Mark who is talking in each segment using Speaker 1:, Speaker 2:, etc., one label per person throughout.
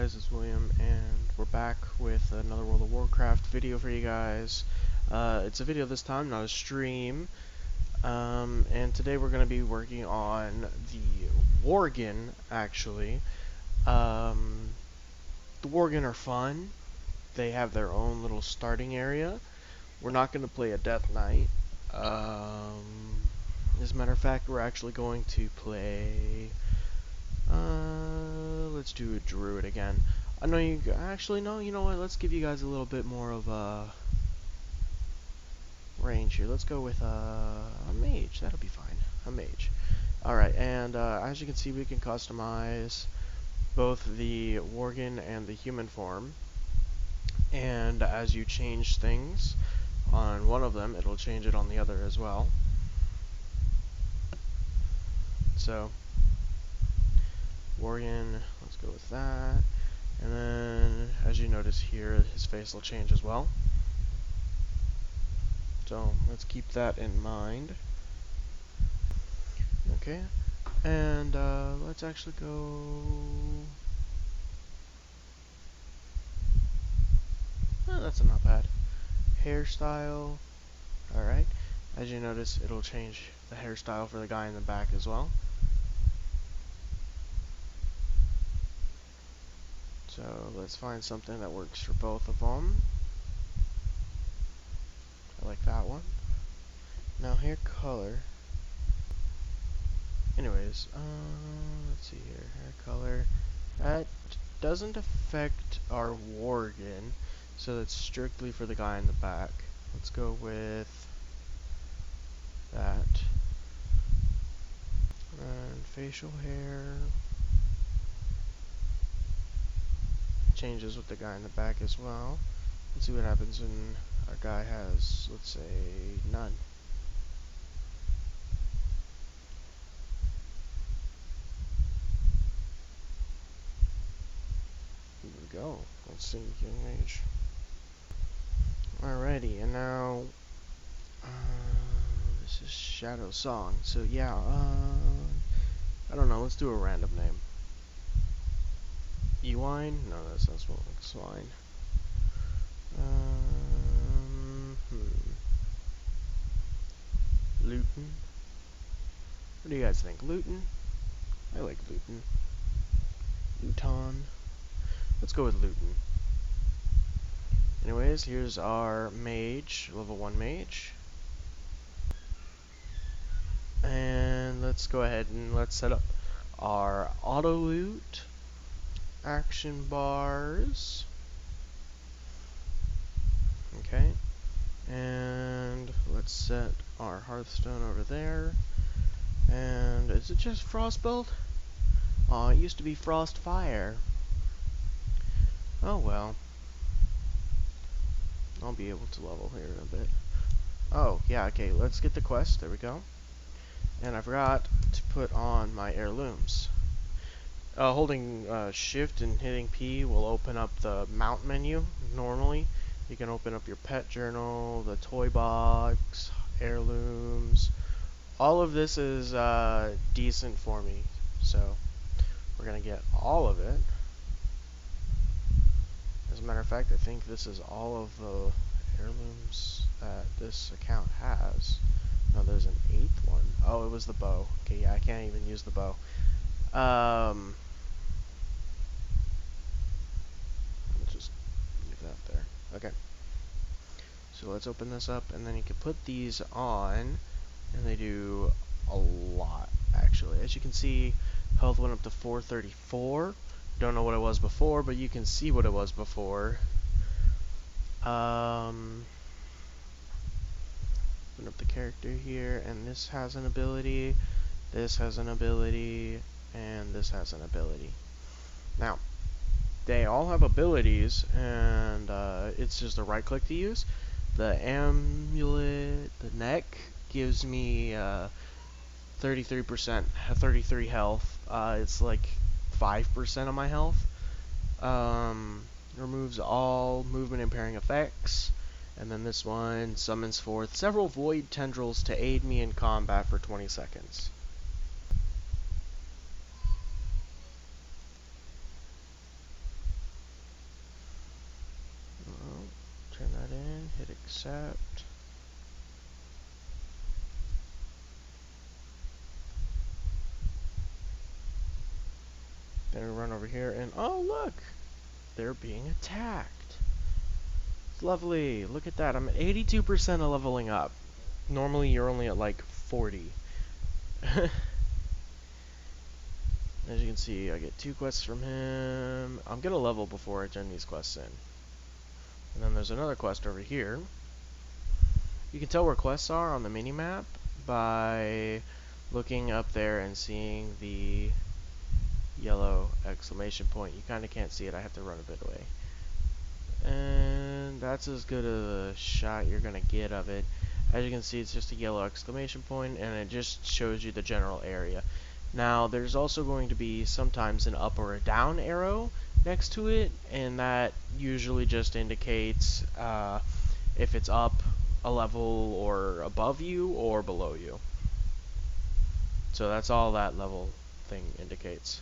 Speaker 1: guys, it's William, and we're back with another World of Warcraft video for you guys. It's a video this time, not a stream. And today we're going to be working on the Worgen, actually. The Worgen are fun. They have their own little starting area. We're not going to play a Death Knight. As a matter of fact, we're actually going to play... let's do a druid again. I know you actually no. You know what? Let's give you guys a little bit more of a range here. Let's go with a mage. That'll be fine. A mage. All right, and as you can see, we can customize both the Worgen and the human form. And as you change things on one of them, it'll change it on the other as well. So. Worgen, let's go with that. And then, as you notice here, his face will change as well. So, let's keep that in mind. Okay, and let's actually go... Oh, that's not bad. Hairstyle, alright. As you notice, it'll change the hairstyle for the guy in the back as well. So let's find something that works for both of them. I like that one. Now hair color. Anyways, let's see here. Hair color. That doesn't affect our Worgen, so that's strictly for the guy in the back. Let's go with that. And facial hair. Changes with the guy in the back as well. Let's see what happens when our guy has, let's say, none. Here we go. Let's see, young mage. Alrighty, and now this is Shadow Song. So yeah, I don't know. Let's do a random name. Ewine? No, that sounds more like swine. Luton? What do you guys think? Luton? I like Luton. Luton. Let's go with Luton. Anyways, here's our mage, level 1 mage. And let's go ahead and let's set up our auto loot. Action bars. Okay. And let's set our Hearthstone over there. And is it just Frostbolt? Oh, it used to be Frostfire. Oh well. I'll be able to level here in a bit. Oh, yeah, okay, let's get the quest. There we go. And I forgot to put on my heirlooms. Holding shift and hitting P will open up the mount menu. Normally, you can open up your pet journal, the toy box, heirlooms. All of this is decent for me, so we're gonna get all of it. As a matter of fact, I think this is all of the heirlooms that this account has. No, there's an 8th one. Oh, it was the bow. Okay, yeah, I can't even use the bow. Just leave that there. Okay. So let's open this up, and then you can put these on, and they do a lot, actually. As you can see, health went up to 434. Don't know what it was before, but you can see what it was before. Open up the character here, and this has an ability, this has an ability, and this has an ability. Now, they all have abilities, and it's just a right click to use. The amulet, the neck, gives me 33%, 33 health. It's like 5% of my health. Removes all movement impairing effects. And then this one summons forth several void tendrils to aid me in combat for 20 seconds. turn that in, hit accept. Then we run over here and oh look! They're being attacked. It's lovely. Look at that. I'm at 82% of leveling up. Normally you're only at like 40. As you can see, I get 2 quests from him. I'm gonna level before I turn these quests in. And then there's another quest over here. You can tell where quests are on the mini-map by looking up there and seeing the yellow exclamation point. You kinda can't see it, I have to run a bit away. And that's as good a shot you're gonna get of it. As you can see, it's just a yellow exclamation point, and it just shows you the general area. Now, there's also going to be sometimes an up or a down arrow next to it, and that usually just indicates if it's up a level or above you or below you. So that's all that level thing indicates.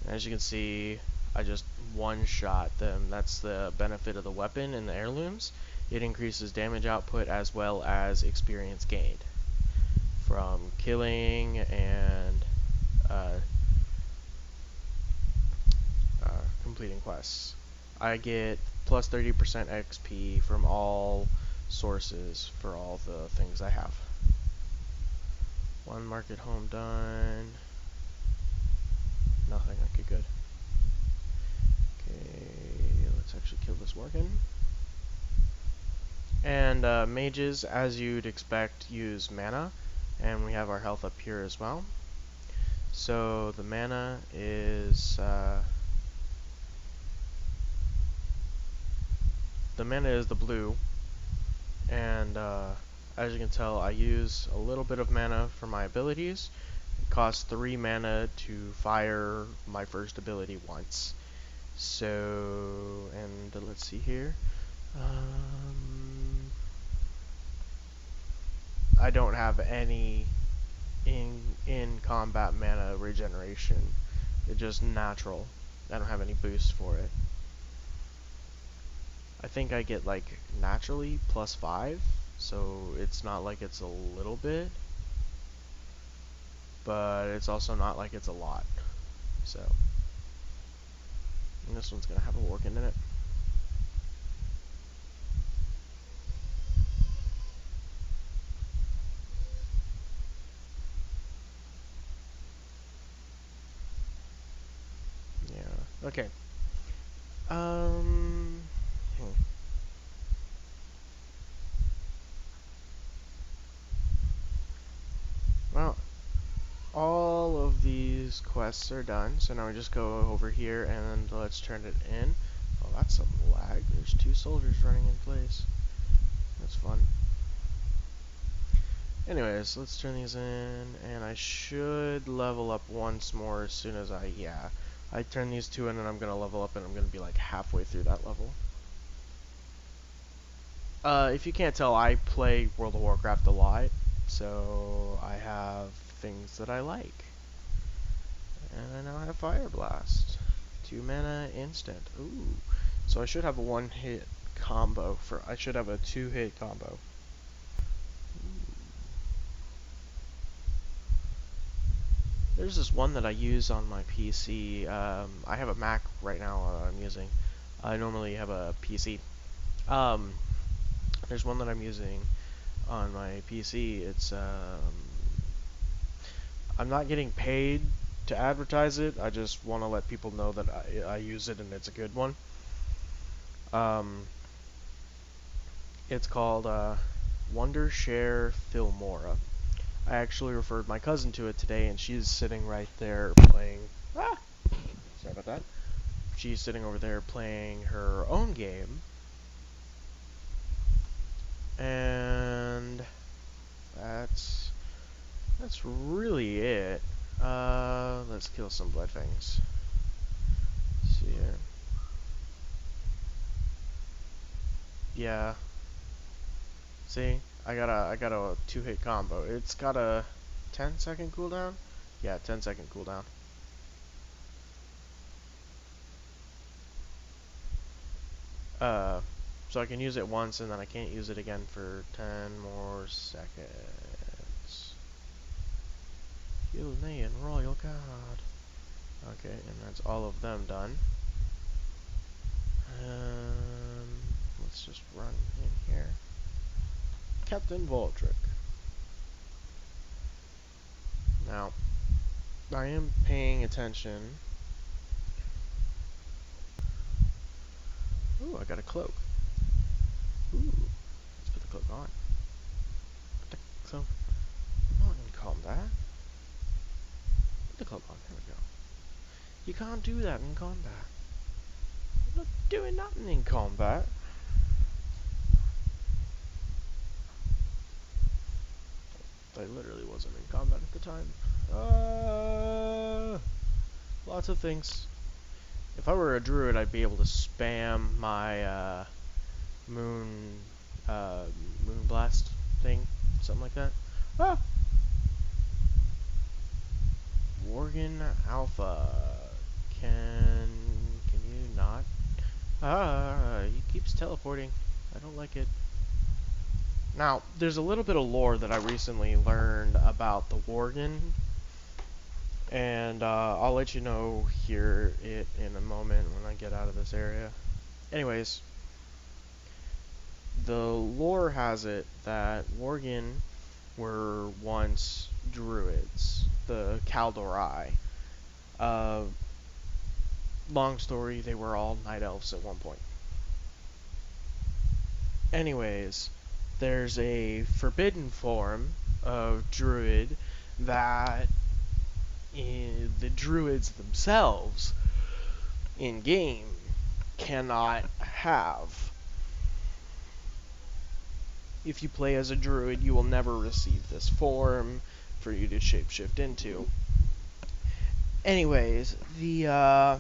Speaker 1: As you can see, I just one-shot them. That's the benefit of the weapon and the heirlooms. It increases damage output as well as experience gained from killing and completing quests. I get plus 30% XP from all sources for all the things I have. One market home done. Nothing. Okay, good. Okay, let's actually kill this Worgen. And mages, as you'd expect, use mana, and we have our health up here as well. So the mana is the blue, and as you can tell, I use a little bit of mana for my abilities. It costs 3 mana to fire my first ability once. So, and let's see here. I don't have any in combat mana regeneration. It's just natural. I don't have any boost for it. I think I get like naturally plus 5, so it's not like it's a little bit, but it's also not like it's a lot. So, and this one's gonna have a Worgen in it. Yeah. Okay. Well, all of these quests are done, so now we just go over here and let's turn it in. Oh, that's some lag. There's 2 soldiers running in place. That's fun. Anyways, let's turn these in, and I should level up once more as soon as I turn these 2 in, and I'm gonna level up, and I'm gonna be like halfway through that level. If you can't tell, I play World of Warcraft a lot, so I have things that I like. And I now have Fire Blast. 2 mana instant. Ooh. So I should have a 1-hit combo I should have a 2-hit combo. There's this one that I use on my PC. I have a Mac right now I'm using. I normally have a PC. There's one that I'm using on my PC. It's I'm not getting paid to advertise it. I just want to let people know that I use it and it's a good one. It's called Wondershare Filmora. I actually referred my cousin to it today, and she's sitting right there playing. Ah! Sorry about that. She's sitting over there playing her own game. And that's really it. Let's kill some bloodfangs. Let's see here. Yeah. See, I got a 2-hit combo. It's got a 10-second cooldown. Yeah, 10-second cooldown. So I can use it once and then I can't use it again for 10 more seconds. Heal me in royal god. Okay, and that's all of them done. Let's just run in here. Captain Valdrick. Now, I am paying attention. Ooh, I got a cloak. Ooh, let's put the cloak on. So, I'm not in combat. Put the cloak on, there we go. You can't do that in combat. I'm not doing nothing in combat. I literally wasn't in combat at the time. Lots of things. If I were a druid, I'd be able to spam my moon blast thing, something like that. Ah! Worgen Alpha. Can you not? He keeps teleporting. I don't like it. Now, there's a little bit of lore that I recently learned about the Worgen, and I'll let you know here in a moment when I get out of this area. Anyways, the lore has it that Worgen were once druids, the Kaldorai. Long story, they were all night elves at one point. Anyways, there's a forbidden form of druid that the druids themselves in game cannot have. If you play as a druid, you will never receive this form for you to shapeshift into. Anyways, the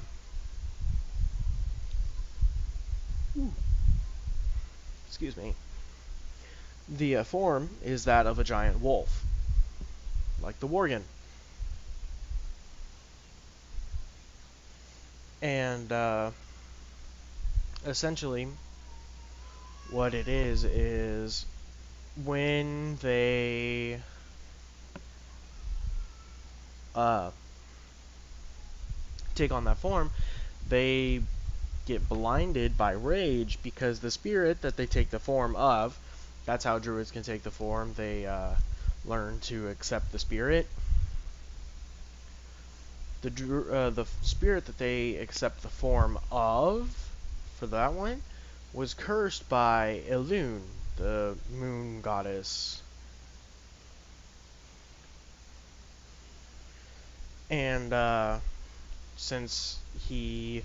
Speaker 1: excuse me. The form is that of a giant wolf, like the Worgen. And essentially, what it is when they take on that form, they get blinded by rage because the spirit that they take the form of, that's how druids can take the form, they learn to accept the spirit. The spirit that they accept the form of, for that one, was cursed by Elune, the moon goddess. And since he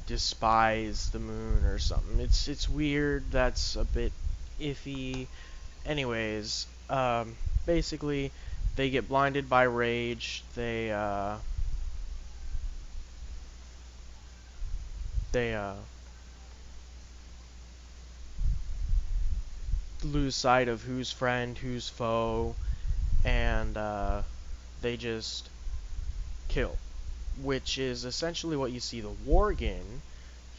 Speaker 1: despised the moon or something, it's weird. That's a bit iffy. Anyways, basically, they get blinded by rage. They lose sight of who's friend, who's foe, and they just kill, which is essentially what you see the Worgen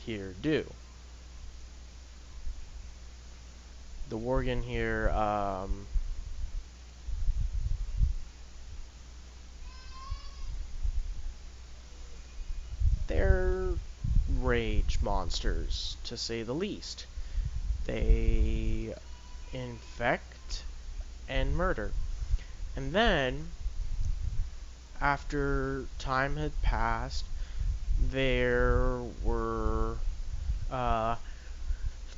Speaker 1: here do. The Worgen here, they're rage monsters, to say the least. They infect and murder. And then, after time had passed, there were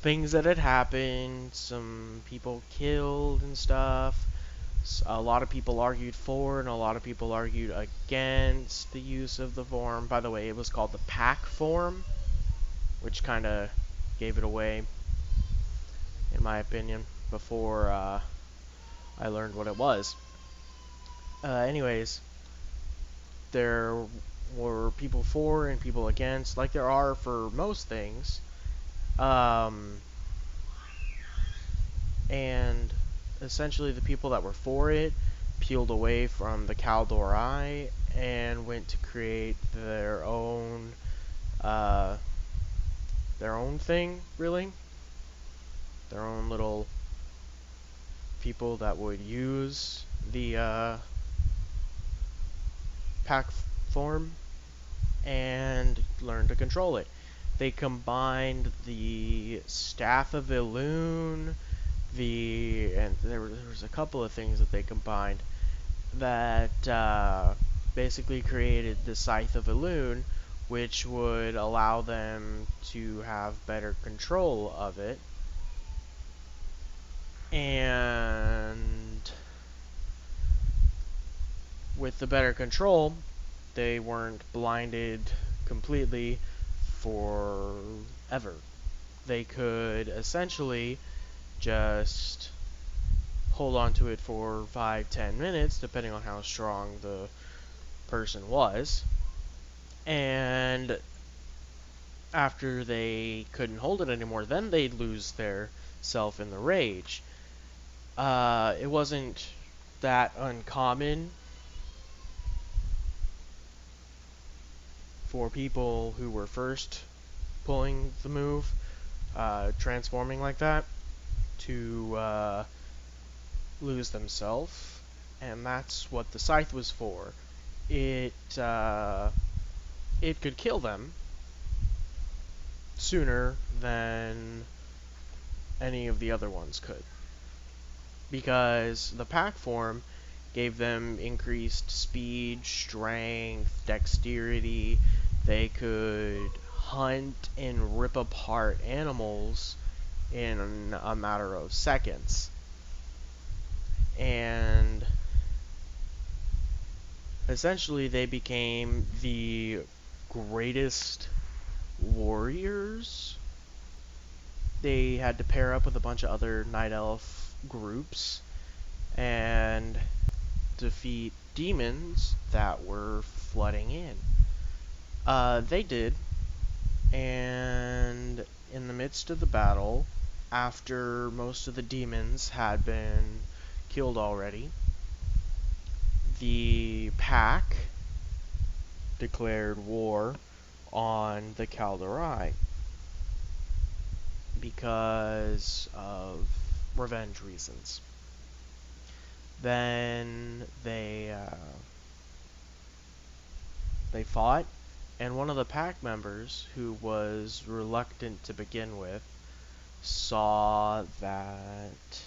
Speaker 1: things that had happened, some people killed and stuff. A lot of people argued for and a lot of people argued against the use of the form. By the way, it was called the pack form, which kind of gave it away, in my opinion, before I learned what it was. Anyways, there were people for and people against, like there are for most things. And essentially the people that were for it peeled away from the Kaldorai and went to create their own thing, really. their own little people that would use the pack form and learn to control it. They combined the Staff of Elune, and there was a couple of things that they combined that basically created the Scythe of Elune, which would allow them to have better control of it. And with the better control, they weren't blinded completely forever. They could essentially just hold on to it for 5-10 minutes, depending on how strong the person was. And after they couldn't hold it anymore, then they'd lose their self in the rage. It wasn't that uncommon for people who were first pulling the move, transforming like that, to lose themselves, and that's what the scythe was for. It could kill them sooner than any of the other ones could, because the pack form gave them increased speed, strength, dexterity. They could hunt and rip apart animals in a matter of seconds. And essentially they became the greatest warriors. They had to pair up with a bunch of other night elf groups and defeat demons that were flooding in. They did, and in the midst of the battle, after most of the demons had been killed already, the pack declared war on the Kaldorei because of revenge reasons. Then they fought, and one of the pack members, who was reluctant to begin with, saw that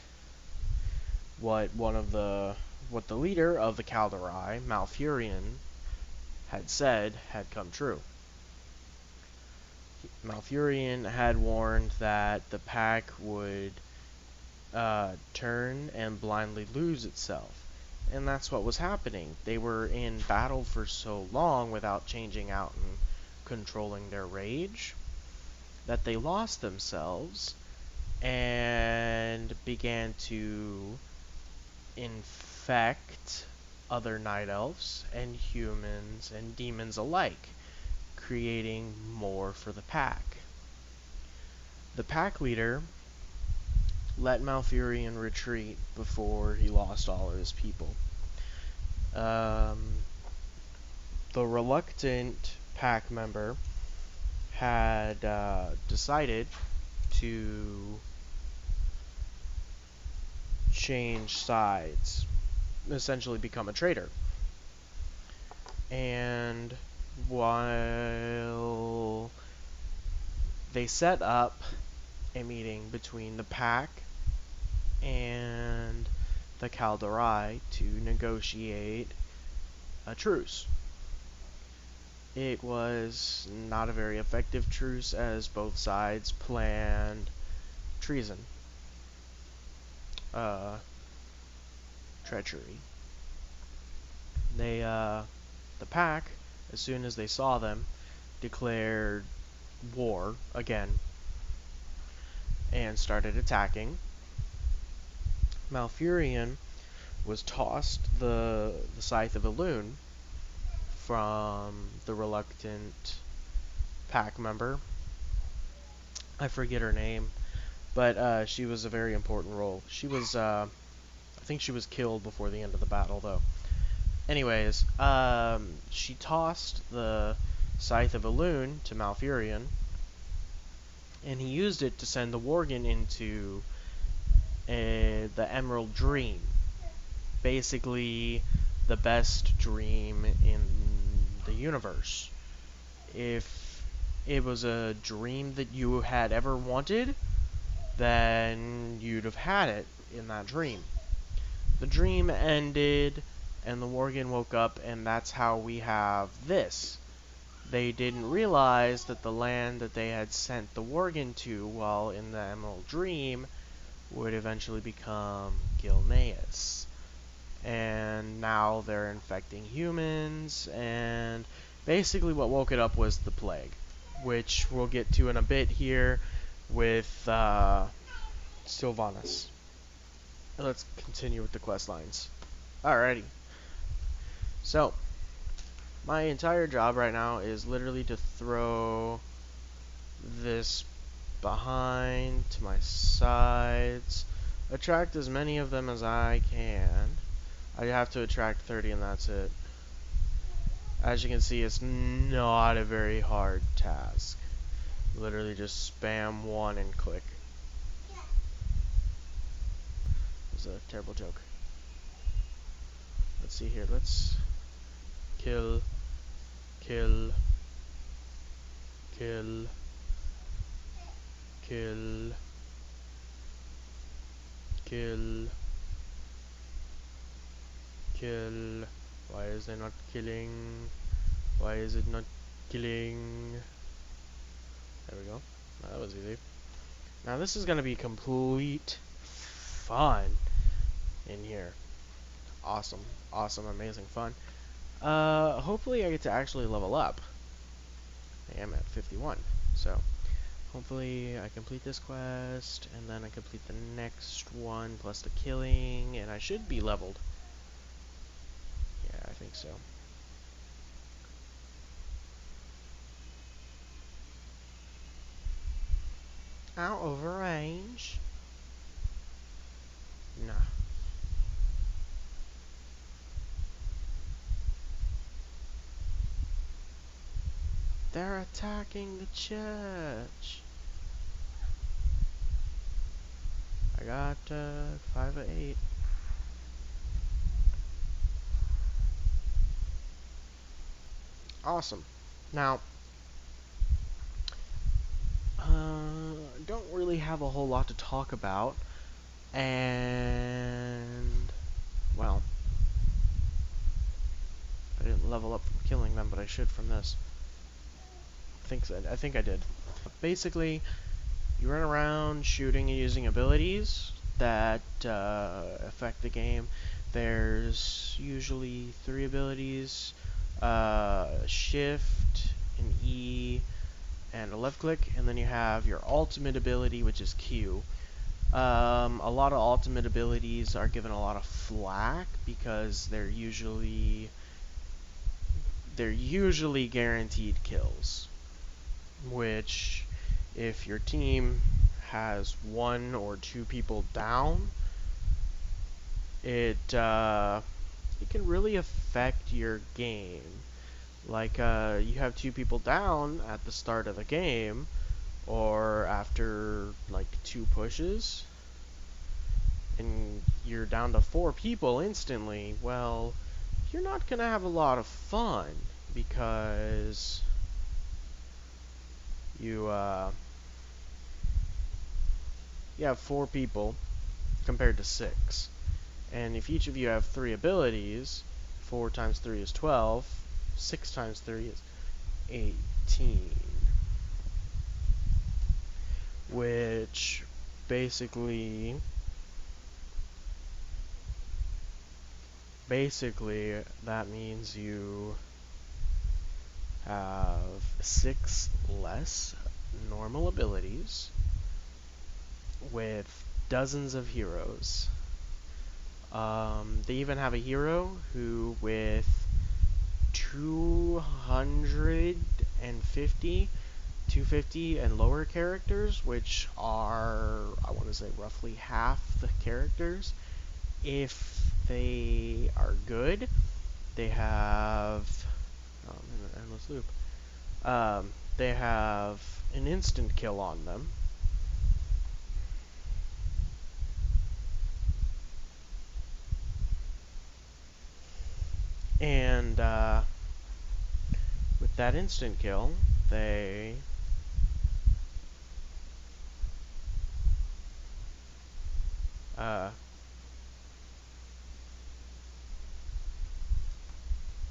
Speaker 1: what the leader of the Kaldorei, Malfurion, had said had come true. Malfurion had warned that the pack would turn and blindly lose itself. And that's what was happening. They were in battle for so long without changing out and controlling their rage that they lost themselves and began to infect other night elves and humans and demons alike, creating more for the pack. The pack leader let Malfurion retreat before he lost all of his people. The reluctant pack member had decided to change sides, essentially become a traitor. And while they set up a meeting between the pack and the Kaldorei to negotiate a truce. It was not a very effective truce, as both sides planned treason, treachery. The pack, as soon as they saw them, declared war again and started attacking. Malfurion was tossed the Scythe of Elune from the reluctant pack member. I forget her name, but she was a very important role. She was, I think she was killed before the end of the battle, though. Anyways, she tossed the Scythe of Elune to Malfurion, and he used it to send the Worgen into the Emerald Dream. Basically, the best dream in the universe. If it was a dream that you had ever wanted, then you'd have had it in that dream. The dream ended, and the Worgen woke up, and that's how we have this. They didn't realize that the land that they had sent the Worgen to while in the Emerald Dream would eventually become Gilneas. And now they're infecting humans, and basically what woke it up was the plague, which we'll get to in a bit here with Sylvanas. Let's continue with the quest lines. Alrighty. So, my entire job right now is literally to throw this behind to my sides, attract as many of them as I can. I have to attract 30 and that's it. As you can see, it's not a very hard task. Literally just spam one and click. It's a terrible joke. Let's see here. Let's kill, kill, kill, kill, kill, kill. Why is it not killing? Why is it not killing? There we go. That was easy. Now this is gonna be complete fun in here. Awesome, awesome, amazing fun. Hopefully I get to actually level up. I am at 51, so hopefully I complete this quest, and then I complete the next one, plus the killing, and I should be leveled. Yeah, I think so. Out over range. Nah. They're attacking the church. I got 5 of 8. Awesome. Now, don't really have a whole lot to talk about, and well, I didn't level up from killing them, but I should from this. I think I did. Basically, you run around shooting and using abilities that affect the game. There's usually 3 abilities: shift, an E, and a left click, and then you have your ultimate ability, which is Q. A lot of ultimate abilities are given a lot of flack because they're usually guaranteed kills, which if your team has 1 or 2 people down, it can really affect your game. Like, you have 2 people down at the start of the game, or after, like, 2 pushes, and you're down to 4 people instantly, well, you're not gonna have a lot of fun, because you have 4 people compared to 6. And if each of you have 3 abilities, 4 times 3 is 12, 6 times 3 is 18. Which basically that means you have 6 less normal abilities with dozens of heroes. They even have a hero who, with 250 and lower characters, which are, I want to say, roughly half the characters, if they are good, they have, in an endless loop, they have an instant kill on them. And with that instant kill, they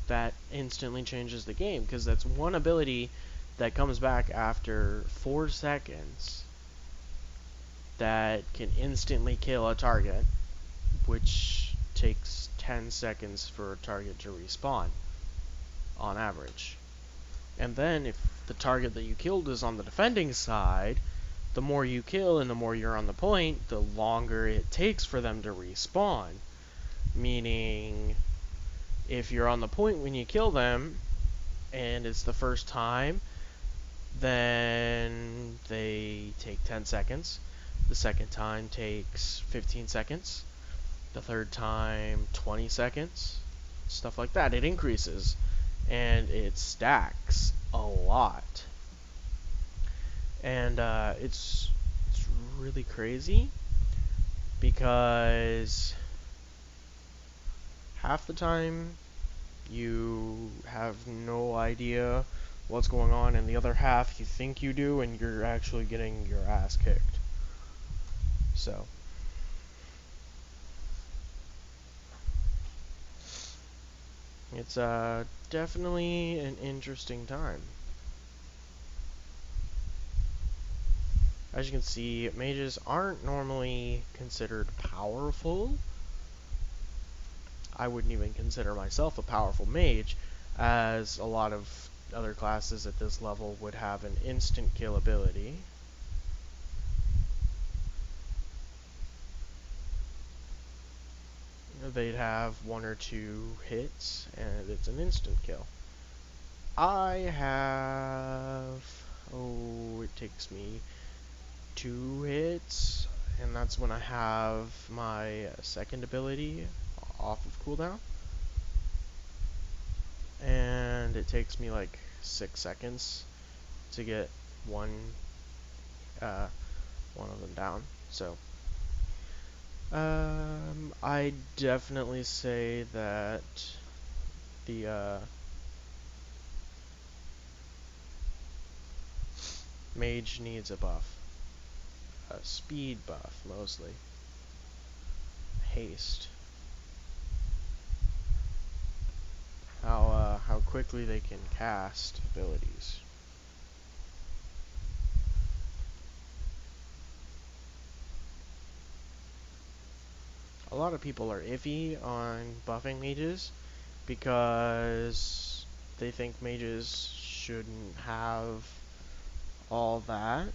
Speaker 1: that instantly changes the game, because that's one ability that comes back after 4 seconds that can instantly kill a target, which takes 10 seconds for a target to respawn on average. And then if the target that you killed is on the defending side, the more you kill and the more you're on the point, the longer it takes for them to respawn. Meaning, if you're on the point when you kill them, and it's the first time, then they take 10 seconds. The second time takes 15 seconds. The third time, 20 seconds. Stuff like that. It increases. And it stacks a lot. And it's really crazy, because half the time you have no idea what's going on, and the other half you think you do, and you're actually getting your ass kicked. So it's definitely an interesting time. As you can see, mages aren't normally considered powerful. I wouldn't even consider myself a powerful mage, as a lot of other classes at this level would have an instant kill ability. They'd have 1 or 2 hits, and it's an instant kill. I have... oh, it takes me 2 hits, and that's when I have my second ability off of cooldown. And it takes me like 6 seconds to get one of them down. So I definitely say that the mage needs a buff. A speed buff, mostly. Haste. How quickly they can cast abilities. A lot of people are iffy on buffing mages because they think mages shouldn't have all that.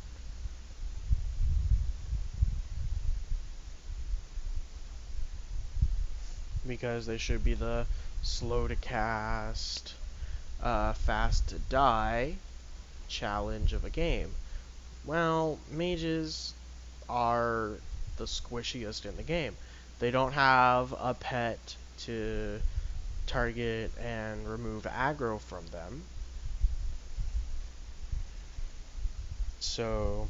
Speaker 1: Because they should be the slow to cast, fast to die challenge of a game. Well, mages are the squishiest in the game. They don't have a pet to target and remove aggro from them. So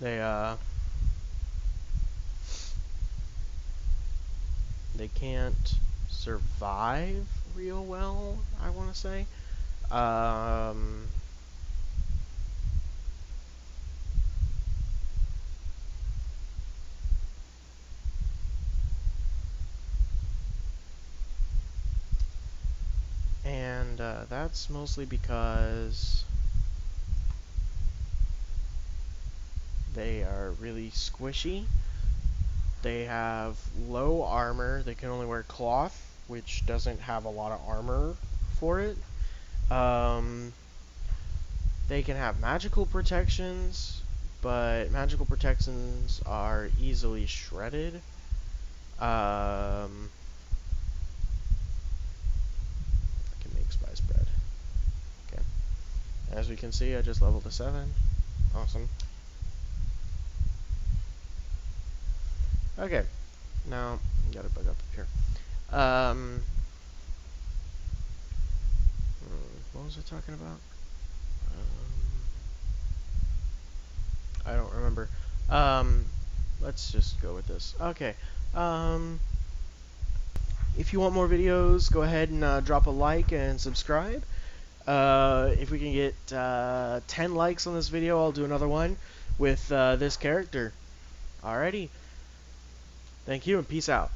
Speaker 1: they can't survive real well, I want to say. And that's mostly because they are really squishy. They have low armor. They can only wear cloth, which doesn't have a lot of armor for it. They can have magical protections, but magical protections are easily shredded. I can make spice bread. Okay. As we can see, I just leveled to 7. Awesome. Okay. Now, gotta bug up here. was I talking about? I don't remember. Let's just go with this. Okay. If you want more videos, go ahead and drop a like and subscribe. If we can get 10 likes on this video, I'll do another one with this character. Alrighty. Thank you and peace out.